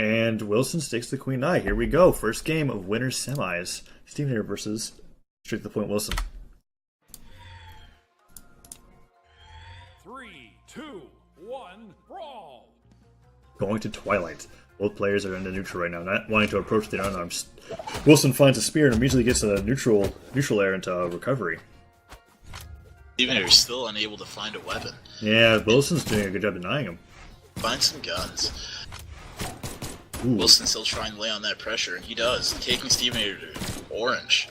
And Wilson stakes the queen eye. Here we go. First game of winners semis. Stevenator versus straight to the point Wilson. 3, 2, 1, brawl! Going to Twilight. Both players are in the neutral right now, not wanting to approach the unarmed. Wilson finds a spear and immediately gets a neutral air into recovery. Stevenator still unable to find a weapon. Yeah, Wilson's doing a good job denying him. Find some guns. Ooh. Wilson still trying to lay on that pressure, and he does, taking Stevenator to orange.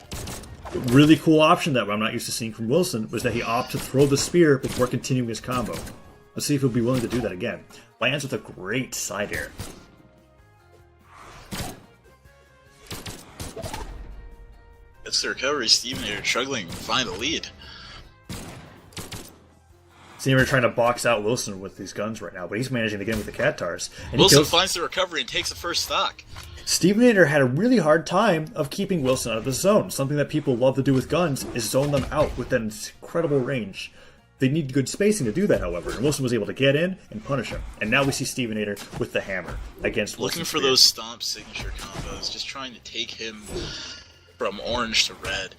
Really cool option that I'm not used to seeing from Wilson was that he opted to throw the spear before continuing his combo. Let's see if he'll be willing to do that again. Lands with a great side air. It's the recovery. Stevenator struggling to find the lead. Stevenator trying to box out Wilson with these guns right now, but he's managing to get him with the Cattars. And Wilson finds the recovery and takes the first stock. Stevenator had a really hard time of keeping Wilson out of the zone. Something that people love to do with guns is zone them out with an incredible range. They need good spacing to do that, however, and Wilson was able to get in and punish him. And now we see Stevenator with the hammer against Wilson. Looking for those stomp signature combos, just trying to take him from orange to red,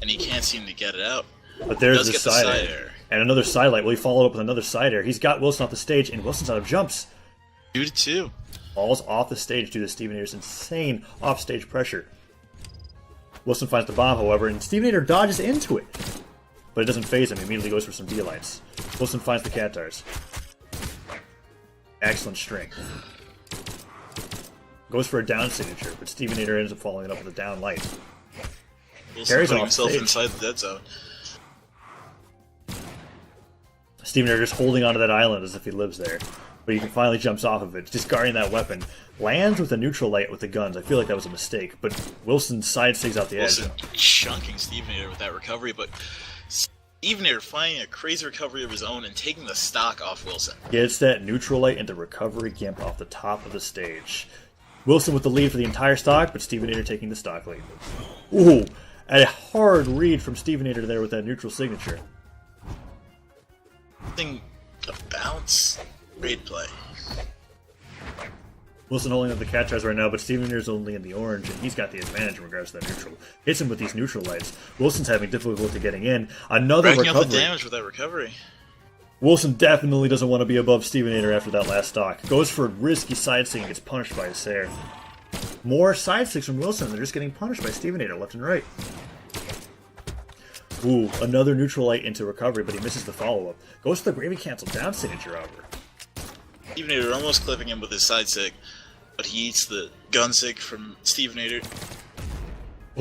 and he can't seem to get it out. But there's the side air. And another side light. Well, he followed up with another side air. He's got Wilson off the stage, and Wilson's out of jumps. 2-2. Falls off the stage due to Stevenator's insane off-stage pressure. Wilson finds the bomb, however, and Stevenator dodges into it. But it doesn't phase him. He immediately goes for some D-lights. Wilson finds the Cattars. Excellent strength. Goes for a down signature, but Stevenator ends up following it up with a down light. Wilson Carries putting off himself stage. inside the dead zone. Stevenator just holding onto that island as if he lives there. But he finally jumps off of it, discarding that weapon. Lands with a neutral light with the guns. I feel like that was a mistake, but Wilson side stigs out the Wilson edge. chunking Stevenator with that recovery, but Stevenator finding a crazy recovery of his own and taking the stock off Wilson. Gets that neutral light into recovery gimp off the top of the stage. Wilson with the lead for the entire stock, but Stevenator taking the stock lead. Ooh, a hard read from Stevenator there with that neutral signature. Thing to bounce. Great play. Wilson holding up the Cattars right now, but Stevenator's only in the orange, and he's got the advantage in regards to that neutral. Hits him with these neutral lights. Wilson's having difficulty getting in. Another Racking recovery. up the damage with that recovery. Wilson definitely doesn't want to be above Stevenator after that last stock. Goes for a risky side stick and gets punished by his air. More side sticks from Wilson. They're just getting punished by Stevenator left and right. Ooh, another neutral light into recovery, but he misses the follow-up. Goes for the gravy cancel down signature, however. Stevenator almost clipping him with his side sig, but he eats the gun sig from Stevenator.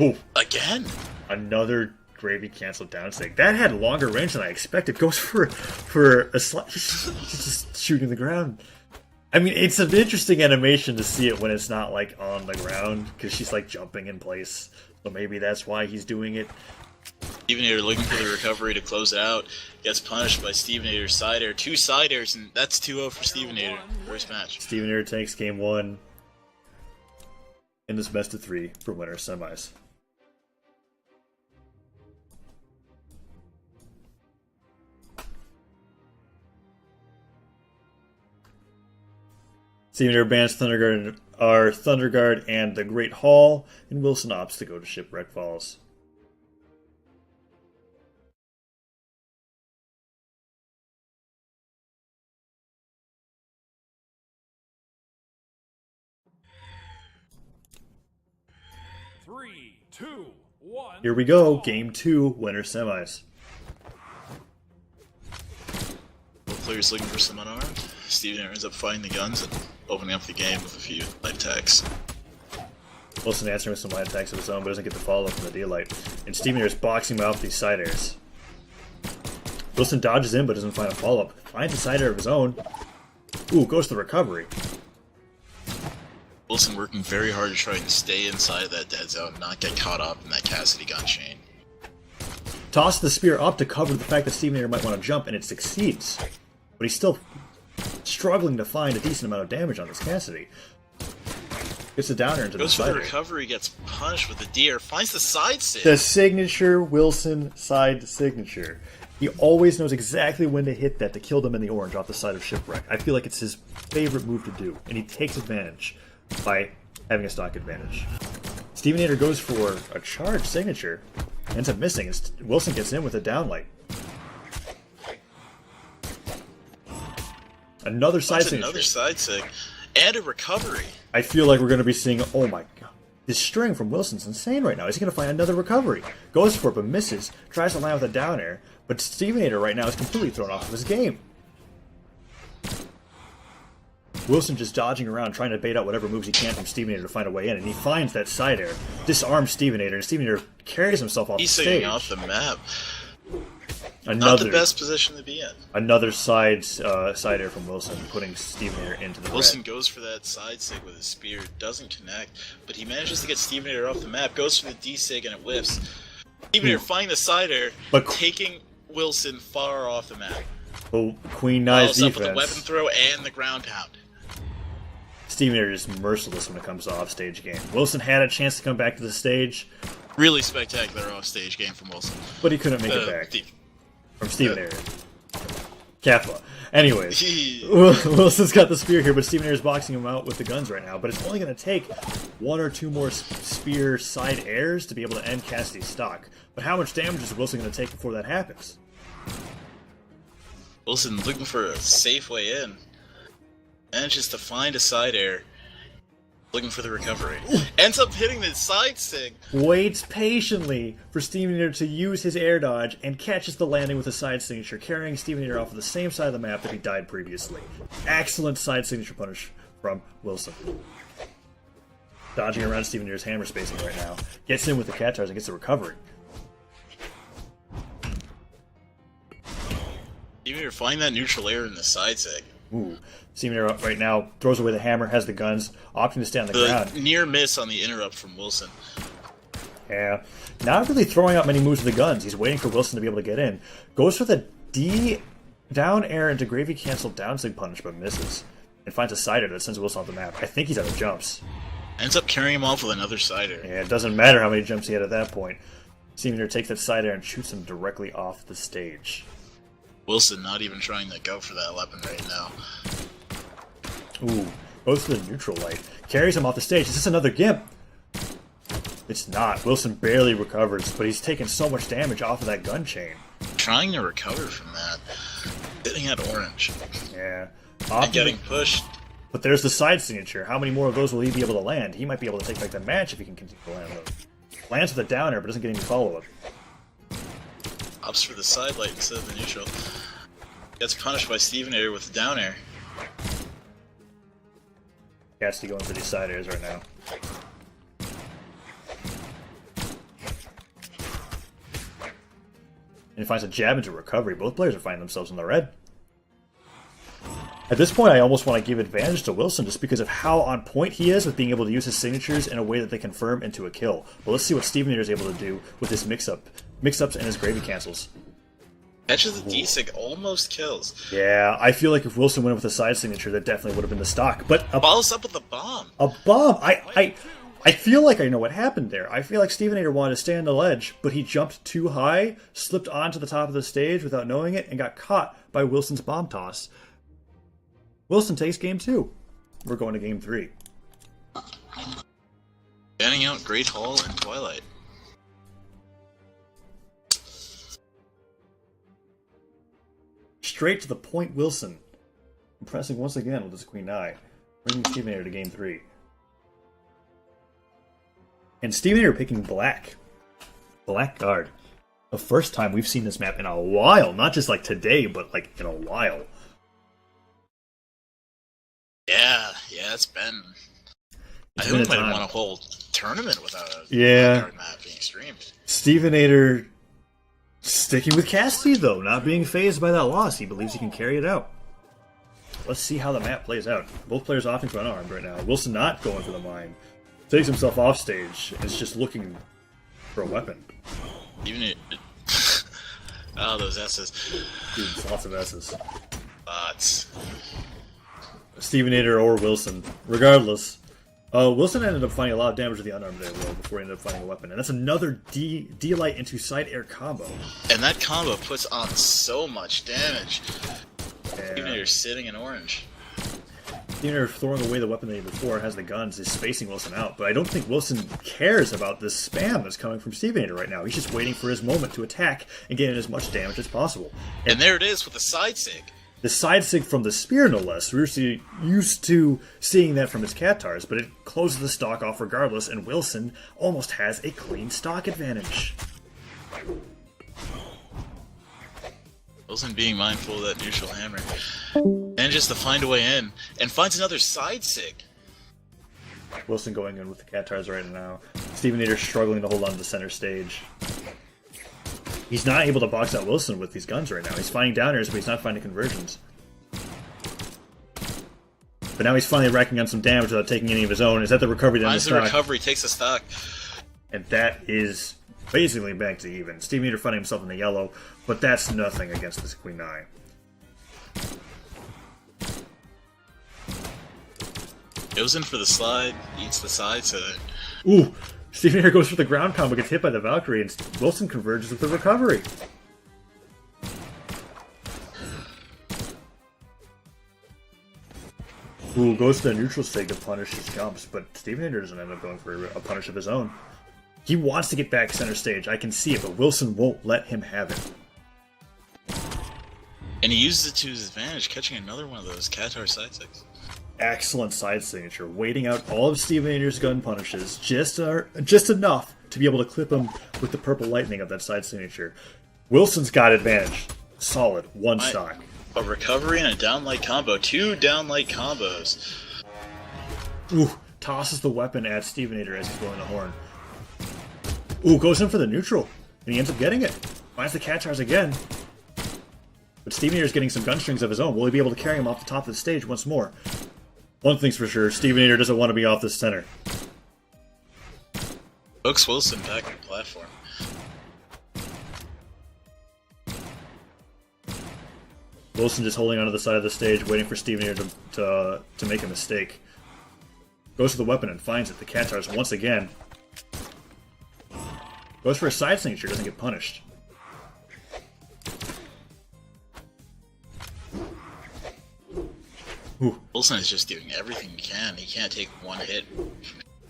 Ooh, Again? another gravy cancel down sig. That had longer range than I expected. Goes for a just shooting the ground. I mean, it's an interesting animation to see it when it's not like on the ground, because she's like jumping in place. So maybe that's why he's doing it. Stevenator looking for the recovery to close it out. Gets punished by Stevenator's side air. 2 side airs, and that's 2-0 for Stevenator. First match. Stevenator takes game 1 in this best of 3 for winner semis. Stevenator bans Thunder Guard and the Great Hall, and Wilson opts to go to Shipwreck Falls. Three, two, one. Here we go, game 2, winner semis. Both players looking for some unarmed. Stevenator ends up finding the guns and opening up the game with a few light attacks. Wilson answering with some light attacks of his own, but doesn't get the follow-up from the D-Light. And Stevenator is boxing him out with these side airs. Wilson dodges in, but doesn't find a follow-up. Finds a side air of his own. Ooh, goes to the recovery. Wilson working very hard to try and stay inside that dead zone, not get caught up in that Cassidy gun chain. Tosses the spear up to cover the fact that Stevenator might want to jump, and it succeeds. But he's still struggling to find a decent amount of damage on this Cassidy. Gets a downer into the Goes for side the air. recovery, gets punished with the deer, finds the side sig. The signature Wilson side signature. He always knows exactly when to hit that to kill them in the orange off the side of Shipwreck. I feel like it's his favorite move to do, and he takes advantage by having a stock advantage. Stevenator goes for a charge signature, ends up missing as Wilson gets in with a downlight. Another side signature. Another side sig. And a recovery. I feel like we're going to be seeing, oh my god. This string from Wilson's insane right now. Is he going to find another recovery? Goes for it, but misses. Tries to land with a down air. But Stevenator right now is completely thrown off of his game. Wilson just dodging around, trying to bait out whatever moves he can from Stevenator to find a way in. And he finds that side air. Disarms Stevenator, and Stevenator carries himself off the stage. He's sitting off the map. Not the best position to be in. Another side air from Wilson, putting Stevenator into the Wilson red. goes for that side sig with his spear, doesn't connect, but he manages to get Stevenator off the map, goes for the D-sig and it whiffs. Stevenator finding the side air, but taking Wilson far off the map. Oh, Queen Nye's defense. Up with the weapon throw and the ground pound. Stevenator is merciless when it comes to off-stage game. Wilson had a chance to come back to the stage. Really spectacular off-stage game from Wilson. But he couldn't make it back. From Stevenator. Kappa. Anyways, Wilson's got the spear here, but Stevenator's boxing him out with the guns right now. But it's only going to take one or two more spear side airs to be able to end Cassidy's stock. But how much damage is Wilson going to take before that happens? Wilson looking for a safe way in. Manages to find a side air. Looking for the recovery. Ends up hitting the side sig. Waits patiently for Stevenator to use his air dodge and catches the landing with a side signature, carrying Stevenator off of the same side of the map that he died previously. Excellent side signature punish from Wilson. Dodging around Stevenator's hammer spacing right now. Gets in with the cat tars and gets the recovery. Stevenator find that neutral air in the side sig. Ooh. Stevenator right now throws away the hammer, has the guns, opting to stay on the ground. Near miss on the interrupt from Wilson. Yeah, not really throwing out many moves with the guns. He's waiting for Wilson to be able to get in. Goes for the D down air into gravy cancel down sig punish, but misses. And finds a side air that sends Wilson off the map. I think he's out of jumps. Ends up carrying him off with another side air. Yeah, it doesn't matter how many jumps he had at that point. Stevenator takes that side air and shoots him directly off the stage. Wilson not even trying to go for that weapon right now. Ooh, goes for the neutral light. Carries him off the stage. Is this another Gimp? It's not. Wilson barely recovers, but he's taking so much damage off of that gun chain. Trying to recover from that. Sitting at orange. Yeah. And getting pushed. But there's the side signature. How many more of those will he be able to land? He might be able to take back the match if he can continue to land those. Lands with a down air, but doesn't get any follow-up. Opts for the side light instead of the neutral. Gets punished by Stevenator with the down air. Cassidy going for these side airs right now. And he finds a jab into recovery. Both players are finding themselves in the red. At this point, I almost want to give advantage to Wilson just because of how on point he is with being able to use his signatures in a way that they confirm into a kill. But let's see what Stevenator is able to do with his mix-ups and his gravy cancels. Catches the D-sig, almost kills. Yeah, I feel like if Wilson went with a side signature, that definitely would have been the stock. But follows up with a bomb. A bomb! I feel like I know what happened there. I feel like Stevenator wanted to stay on the ledge, but he jumped too high, slipped onto the top of the stage without knowing it, and got caught by Wilson's bomb toss. Wilson takes game 2. We're going to game 3. Banning out Great Hall and Twilight. Straight to the point, Wilson. Impressing once again with his Queen Eye, bringing Stevenator to game 3. And Stevenator picking black. Black guard. The first time we've seen this map in a while. Not just like today, but like in a while. Yeah, it's been... I think we might have won a whole tournament without a black guard map being streamed. Stevenator sticking with Cassidy, though, not being fazed by that loss. He believes he can carry it out. Let's see how the map plays out. Both players opting for unarmed right now. Wilson not going for the mine. Takes himself off stage. Is just looking for a weapon. Even it... oh, those S's. Dude, lots of S's. Lots. Stevenator or Wilson. Regardless, Wilson ended up finding a lot of damage with the unarmed air roll before he ended up finding a weapon, and that's another D-Light into side air combo. And that combo puts on so much damage. And Even though you're sitting in orange. Stevenator throwing away the weapon that he before has the guns is spacing Wilson out, but I don't think Wilson cares about this spam that's coming from Stevenator right now. He's just waiting for his moment to attack and get in as much damage as possible. And there it is with the side sig. The side sig from the spear, no less. We're used to seeing that from his Cattars, but it closes the stock off regardless, and Wilson almost has a clean stock advantage. Wilson being mindful of that neutral hammer. Manages to find a way in, and finds another side sig. Wilson going in with the Cattars right now. Stevenator struggling to hold on to the center stage. He's not able to box out Wilson with these guns right now. He's finding downers, but he's not finding conversions. But now he's finally racking on some damage without taking any of his own. Is that the recovery down the Finds the stock? recovery, takes the stock. And that is basically back to even. Stevenator finding himself in the yellow, but that's nothing against this Queen Nine. Goes in for the slide, eats the side so that... Ooh! Stevenator goes for the ground combo, gets hit by the Valkyrie, and Wilson converges with the recovery. Ooh, goes to the neutral sig to punish his jumps, but Stevenator doesn't end up going for a punish of his own. He wants to get back center stage, I can see it, but Wilson won't let him have it. And he uses it to his advantage, catching another one of those Cattar side sigs. Excellent side signature, waiting out all of Stevenator's gun punishes, just enough to be able to clip him with the purple lightning of that side signature. Wilson's got advantage. Solid, one stock. A recovery and a downlight combo. 2 downlight combos. Ooh, tosses the weapon at Stevenator as he's blowing the horn. Ooh, goes in for the neutral, and he ends up getting it. Finds the Cattars again. But Stevenator's getting some gun strings of his own. Will he be able to carry him off the top of the stage once more? One thing's for sure, Stevenator doesn't want to be off the center. Hooks Wilson back on the platform. Wilson just holding onto the side of the stage, waiting for Stevenator to make a mistake. Goes for the weapon and finds it. The Cattars once again. Goes for a side signature, doesn't get punished. Ooh. Wilson is just doing everything he can. He can't take one hit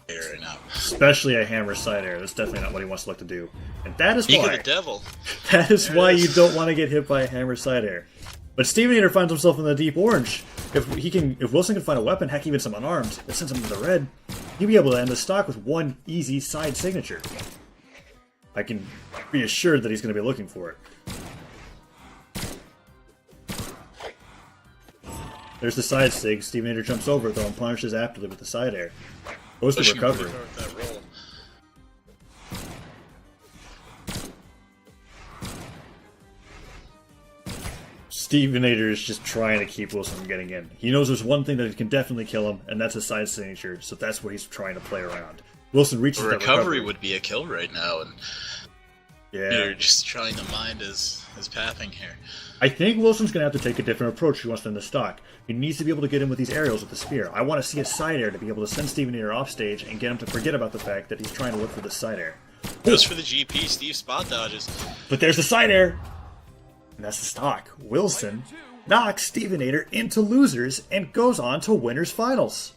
right now. Especially a hammer side air. That's definitely not what he wants to look to do. And that is Peak why. of the devil. That is There why it is. you don't want to get hit by a hammer side air. But Stevenator finds himself in the deep orange. If Wilson can find a weapon, heck, even some unarmed, that sends him to the red, he'll be able to end the stock with one easy side signature. I can be assured that he's going to be looking for it. There's the side sig. Stevenator jumps over it though and punishes aptly with the side air. Goes to Pushing him recovery. really hard with that roll. Stevenator is just trying to keep Wilson from getting in. He knows there's one thing that can definitely kill him, and that's a side signature, so that's what he's trying to play around. Wilson reaches A that recovery would be a kill right now, and Yeah. you're just trying to mind his pathing here. I think Wilson's going to have to take a different approach if he wants to end the stock. He needs to be able to get in with these aerials with the spear. I want to see a side air to be able to send Stevenator off stage and get him to forget about the fact that he's trying to look for the side air. Goes for the GP, Steve spot dodges. But there's the side air! And that's the stock. Wilson knocks Stevenator into losers and goes on to winners finals.